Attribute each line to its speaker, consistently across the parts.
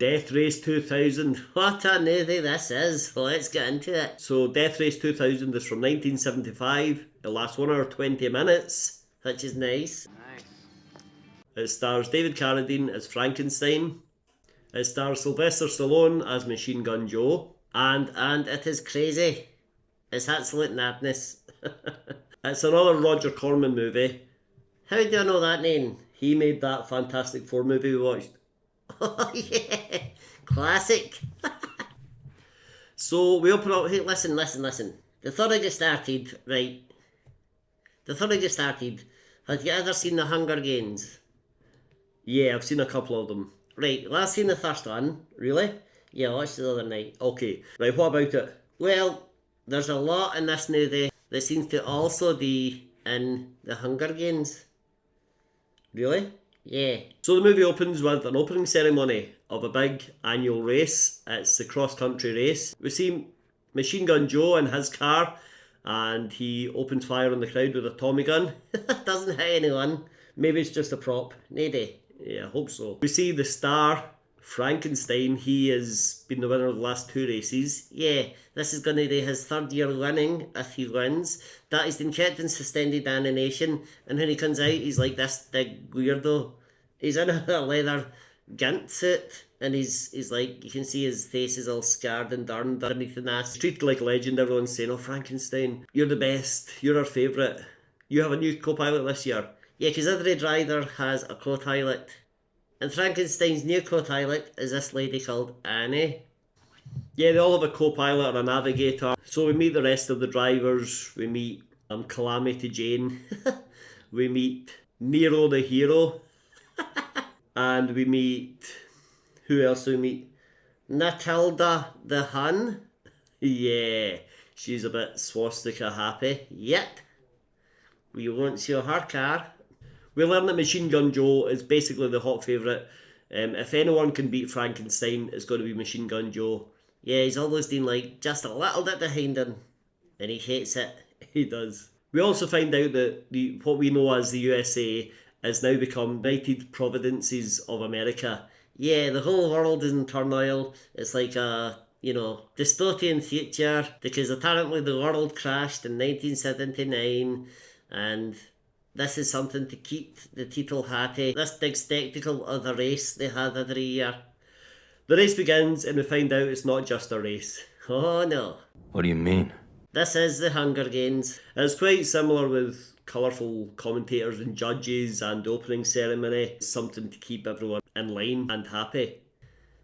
Speaker 1: Death Race 2000. What a movie this is. Let's get into it. So Death Race 2000 is from 1975. It lasts 1 hour 20 minutes, which is nice. It stars David Carradine as Frankenstein. It stars Sylvester Stallone as Machine Gun Joe. And it is crazy. It's absolute madness. It's another Roger Corman movie. How do I know that name? He made that Fantastic Four movie we watched. Oh yeah, classic. So we open up. Hey, listen. Before I get started, right? Before I get started, have you ever seen the Hunger Games? Yeah, I've seen a couple of them. Right, well, I've seen the first one. Really? Yeah, I watched it the other night. Okay, right, what about it? Well, there's a lot in this movie that seems to also be in the Hunger Games. Really? Yeah. So the movie opens with an opening ceremony of a big annual race. It's the cross-country race. We see Machine Gun Joe in his car, and he opens fire on the crowd with a Tommy gun. Doesn't hit anyone. Maybe it's just a prop. Maybe. Yeah, I hope so. We see the star, Frankenstein. He has been the winner of the last 2 races. Yeah, this is going to be his 3rd year winning if he wins. That he's been kept in suspended animation, and when he comes out, he's like this big weirdo. He's in a leather gint suit, and he's like, you can see his face is all scarred and burned underneath the mask. He's treated like a legend. Everyone's saying, oh, Frankenstein, you're the best. You're our favourite. You have a new co-pilot this year. Yeah, because every driver has a co-pilot. And Frankenstein's new co-pilot is this lady called Annie. Yeah, they all have a co-pilot or a navigator. So we meet the rest of the drivers. We meet Calamity Jane. We meet Nero the hero. And we meet... Who else do we meet? Natilda the Hun. Yeah, she's a bit swastika happy. Yet, we won't show her car. We learn that Machine Gun Joe is basically the hot favourite. If anyone can beat Frankenstein, it's going to be Machine Gun Joe. Yeah, he's always been like just a little bit behind him, and he hates it. He does. We also find out that what we know as the USA has now become United Providences of America. Yeah, the whole world is in turmoil. It's like a, dystopian future, because apparently the world crashed in 1979, and this is something to keep the people happy. This big spectacle of the race they have every year. The race begins, and we find out it's not just a race. Oh no.
Speaker 2: What do you mean?
Speaker 1: This is the Hunger Games. It's quite similar with colourful commentators and judges and the opening ceremony. It's something to keep everyone in line and happy.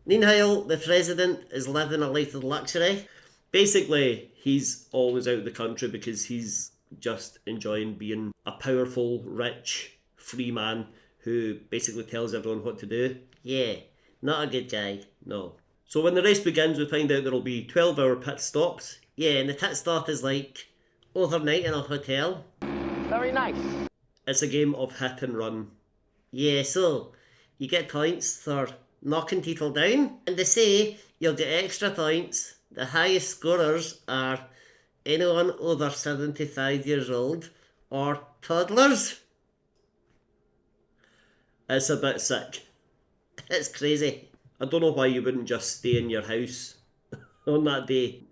Speaker 1: Meanwhile, the president is living a life of luxury. Basically, he's always out of the country because he's just enjoying being a powerful, rich, free man who basically tells everyone what to do. Yeah, not a good guy, no. So when the race begins, we find out there'll be 12-hour pit stops. Yeah, and the pit stop is like overnight in a hotel.
Speaker 3: Very nice.
Speaker 1: It's a game of hit and run. Yeah, so you get points for knocking people down, and they say you'll get extra points. The highest scorers are anyone over 75 years old or toddlers. It's a bit sick. It's crazy. I don't know why you wouldn't just stay in your house on that day.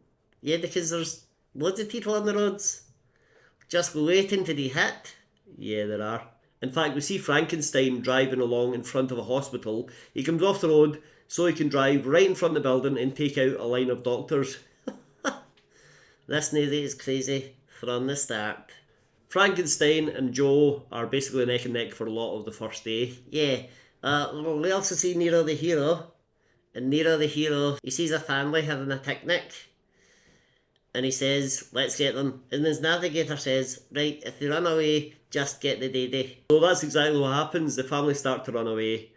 Speaker 1: Yeah, because there's loads of people on the roads just waiting to be hit. Yeah, there are. In fact, we see Frankenstein driving along in front of a hospital. He comes off the road so he can drive right in front of the building and take out a line of doctors. This movie is crazy from the start. Frankenstein and Joe are basically neck and neck for a lot of the first day. Yeah. We also see Nero the hero. And Nero the hero, he sees a family having a picnic. And he says, let's get them. And his navigator says, right, if they run away, just get the baby. So that's exactly what happens. The family start to run away.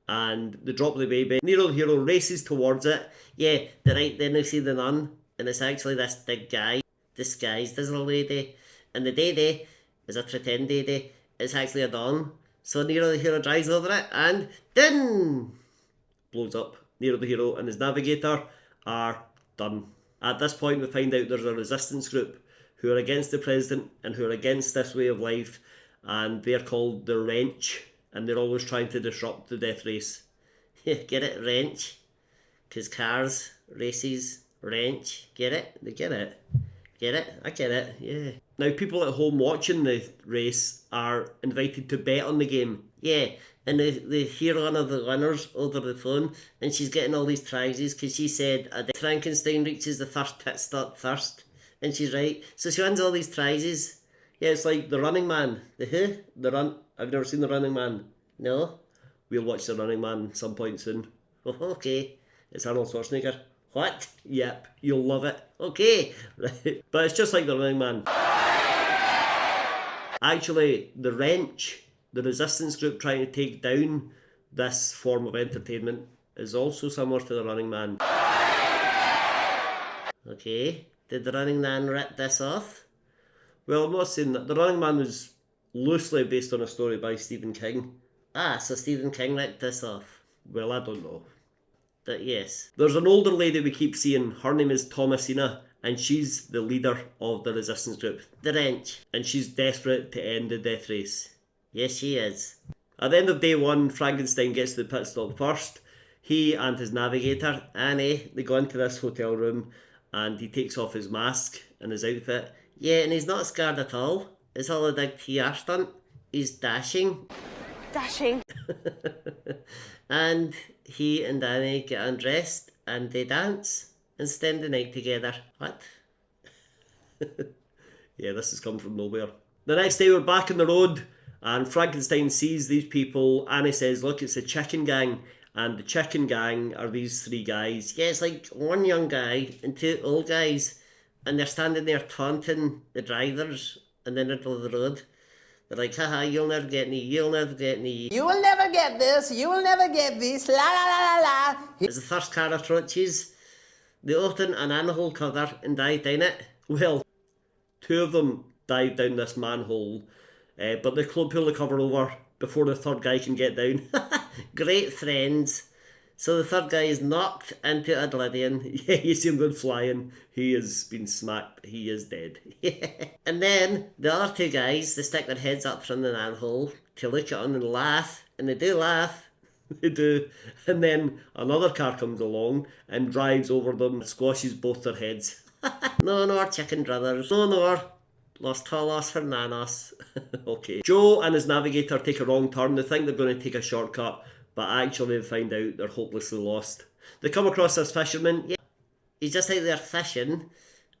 Speaker 1: And they drop the baby. Nero the hero races towards it. Yeah, then we see the nun. And it's actually this big guy disguised as a lady. And the daddy is a pretend daddy. It's actually a don. So Nero the hero drives over it and then blows up. Nero the hero and his navigator are done. At this point we find out there's a resistance group who are against the president and who are against this way of life, and they're called the Wrench, and they're always trying to disrupt the death race. Get it? Wrench. Because cars, races, wrench. Get it? They get it. Get it? I get it, yeah. Now, people at home watching the race are invited to bet on the game. Yeah, and they hear one of the winners over the phone, and she's getting all these prizes because she said Frankenstein reaches the first pit stop first. And she's right. So she wins all these prizes. Yeah, it's like The Running Man. The who? The Run. I've never seen The Running Man. No? We'll watch The Running Man some point soon. Oh, okay. It's Arnold Schwarzenegger. What? Yep, you'll love it. Okay. Right. But it's just like The Running Man. Actually, the wrench, the resistance group trying to take down this form of entertainment, is also similar to The Running Man. Okay. Did The Running Man rip this off? Well, I'm not saying that. The Running Man was loosely based on a story by Stephen King. Ah, so Stephen King ripped this off. Well, I don't know. But yes. There's an older lady we keep seeing. Her name is Thomasina, and she's the leader of the resistance group, the Wrench. And she's desperate to end the death race. Yes, she is. At the end of day one, Frankenstein gets to the pit stop first. He and his navigator, Annie, they go into this hotel room, and he takes off his mask and his outfit. Yeah, and he's not scared at all. It's all a big PR stunt. He's dashing.
Speaker 2: Dashing.
Speaker 1: And he and Annie get undressed and they dance and spend the night together. What? Yeah, this has come from nowhere. The next day we're back on the road and Frankenstein sees these people. Annie says, look, it's a chicken gang. And the chicken gang are these three guys. Yeah, it's like one young guy and two old guys. And they're standing there taunting the drivers in the middle of the road. They're like, haha, you'll never get me, you'll never get me.
Speaker 2: You will never get this, you will never get this, la la la la la.
Speaker 1: As the first car approaches, they open an manhole cover and dive down it. Well, two of them dive down this manhole, but they pull the cover over before the third guy can get down. Great friends. So the third guy is knocked into oblivion. Yeah, you see him going flying. He has been smacked. He is dead. And then the other two guys, they stick their heads up from the manhole to look at him and laugh. And they do laugh. They do. And then another car comes along and drives over them, squashes both their heads. No more chicken brothers. No more Los Tolos Hermanos. Okay. Joe and his navigator take a wrong turn. They think they're going to take a shortcut, but actually they find out they're hopelessly lost. They come across this fisherman. Yeah, he's just out there fishing,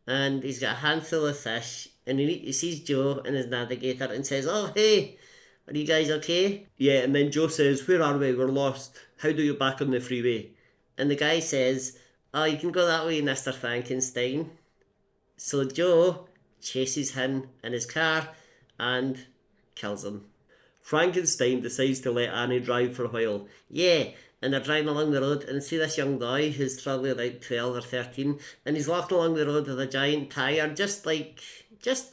Speaker 1: and he's got a handful of fish, and he sees Joe and his navigator and says, oh, hey, are you guys okay? Yeah, and then Joe says, where are we? We're lost. How do you get back on the freeway? And the guy says, oh, you can go that way, Mr. Frankenstein. So Joe chases him in his car and kills him. Frankenstein decides to let Annie drive for a while. Yeah, and they're driving along the road and see this young boy who's probably like 12 or 13, and he's walking along the road with a giant tyre, just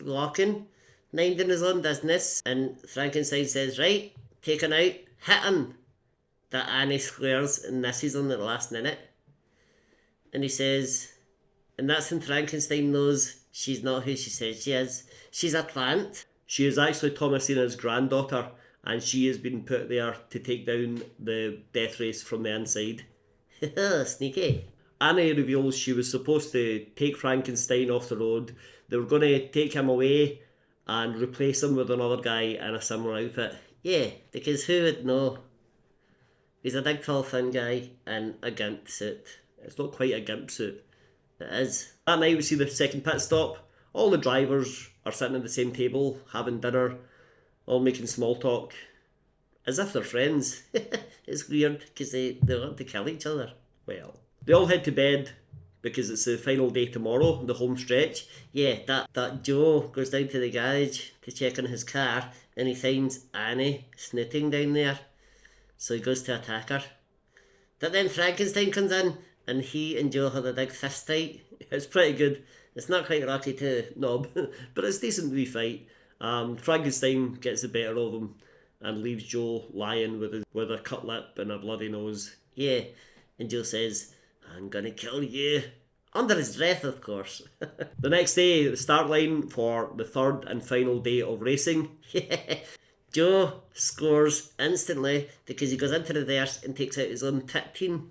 Speaker 1: walking, minding his own business. And Frankenstein says, right, take him out, hit him. That Annie squares and misses him at the last minute. And he says, and that's when Frankenstein knows she's not who she says she is. She's a plant. She is actually Thomasina's granddaughter, and she has been put there to take down the death race from the inside. Sneaky. Annie reveals she was supposed to take Frankenstein off the road. They were going to take him away and replace him with another guy in a similar outfit. Yeah, because who would know? He's a big tall thin guy in a gimp suit. It's not quite a gimp suit. It is. That night we see the second pit stop. All the drivers are sitting at the same table, having dinner, all making small talk, as if they're friends. It's weird, because they want to kill each other. Well, they all head to bed, because it's the final day tomorrow, the home stretch. Yeah, that Joe goes down to the garage to check on his car, and he finds Annie snooting down there. So he goes to attack her. But then Frankenstein comes in, and he and Joe have a big fist fight. It's pretty good. It's not quite Rocky to knob, but it's a decent wee fight. Frankenstein gets the better of him and leaves Joe lying with a cut lip and a bloody nose. Yeah, and Joe says, I'm gonna kill you. Under his breath, of course. The next day, the start line for the third and final day of racing. Joe scores instantly because he goes into reverse and takes out his own tit team.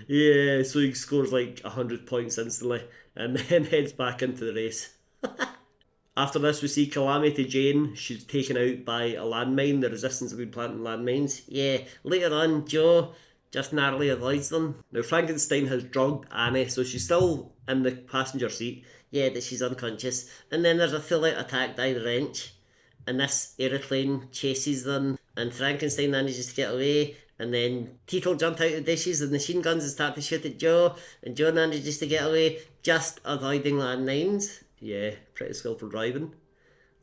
Speaker 1: Yeah, so he scores like 100 points instantly and then heads back into the race. After this, we see Calamity Jane. She's taken out by a landmine. The Resistance have been planting landmines. Yeah, later on, Joe just narrowly avoids them. Now, Frankenstein has drugged Annie, so she's still in the passenger seat. Yeah, that she's unconscious. And then there's a full-out attack by the wrench. And this aeroplane chases them. And Frankenstein manages to get away. And then Tito jump out of the dishes and machine guns and start to shoot at Joe. And Joe manages to get away, just avoiding landmines. Yeah, pretty skillful driving.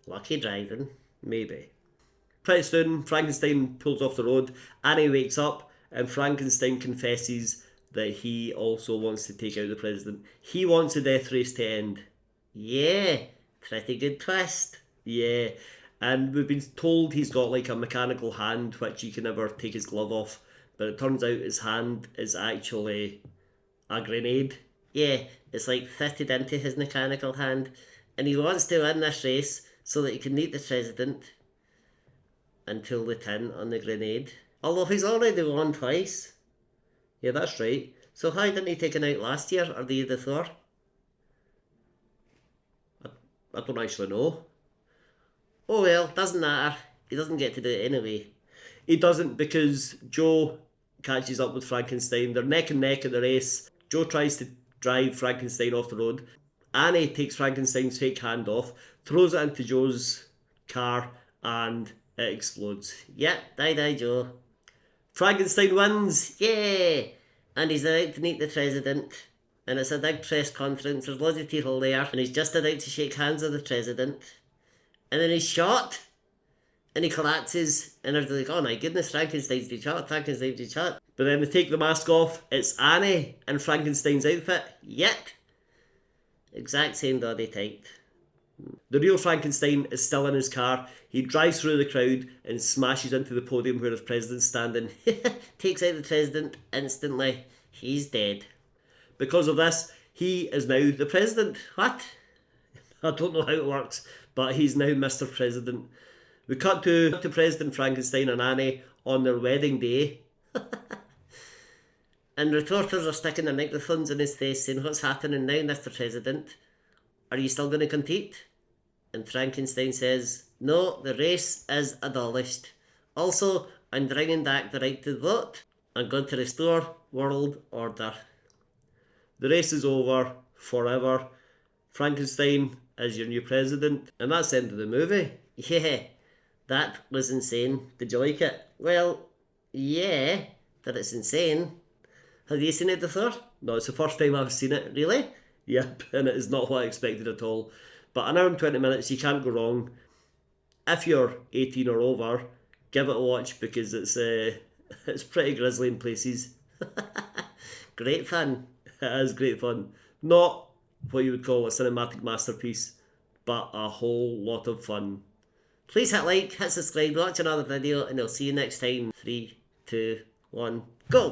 Speaker 1: Lucky driving, maybe. Pretty soon, Frankenstein pulls off the road. Annie wakes up and Frankenstein confesses that he also wants to take out the president. He wants the death race to end. Yeah, pretty good twist. Yeah, and we've been told he's got like a mechanical hand which he can never take his glove off. But it turns out his hand is actually a grenade. Yeah, it's like fitted into his mechanical hand. And he wants to win this race so that he can meet the president and pull the tin on the grenade. Although he's already won twice. Yeah, that's right. So why didn't he take it out last year or the year before? I don't actually know. Oh well, doesn't matter. He doesn't get to do it anyway. He doesn't because Joe catches up with Frankenstein. They're neck and neck at the race. Joe tries to drive Frankenstein off the road. Annie takes Frankenstein's fake hand off, throws it into Joe's car, and it explodes. Yep, die Joe. Frankenstein wins! Yay! And he's about to meet the president. And it's a big press conference. There's loads of people there. And he's just about to shake hands with the president. And then he's shot. And he collapses. And they're like, oh my goodness, Frankenstein's been shot. Frankenstein's been shot. But then they take the mask off. It's Annie in Frankenstein's outfit. Yep. Exact same body type. The real Frankenstein is still in his car. He drives through the crowd and smashes into the podium where the president's standing. Takes out the president instantly. He's dead. Because of this, he is now the president. What? I don't know how it works, but he's now Mr. President. We cut to President Frankenstein and Annie on their wedding day. And reporters are sticking their microphones in his face saying, what's happening now, Mr. President? Are you still going to compete? And Frankenstein says, no, the race is abolished. Also, I'm bringing back the right to vote. I'm going to restore world order. The race is over forever. Frankenstein is your new president. And that's the end of the movie. Yeah, that was insane. Did you like it? Well, yeah, that it's insane. Have you seen it before? No, it's the first time I've seen it. Really? Yep, and it is not what I expected at all. But an hour and 20 minutes, you can't go wrong. If you're 18 or over, give it a watch because it's pretty grisly in places. Great fun. It is great fun. Not what you would call a cinematic masterpiece, but a whole lot of fun. Please hit like, hit subscribe, watch another video, and I'll see you next time. 3, 2, 1, go!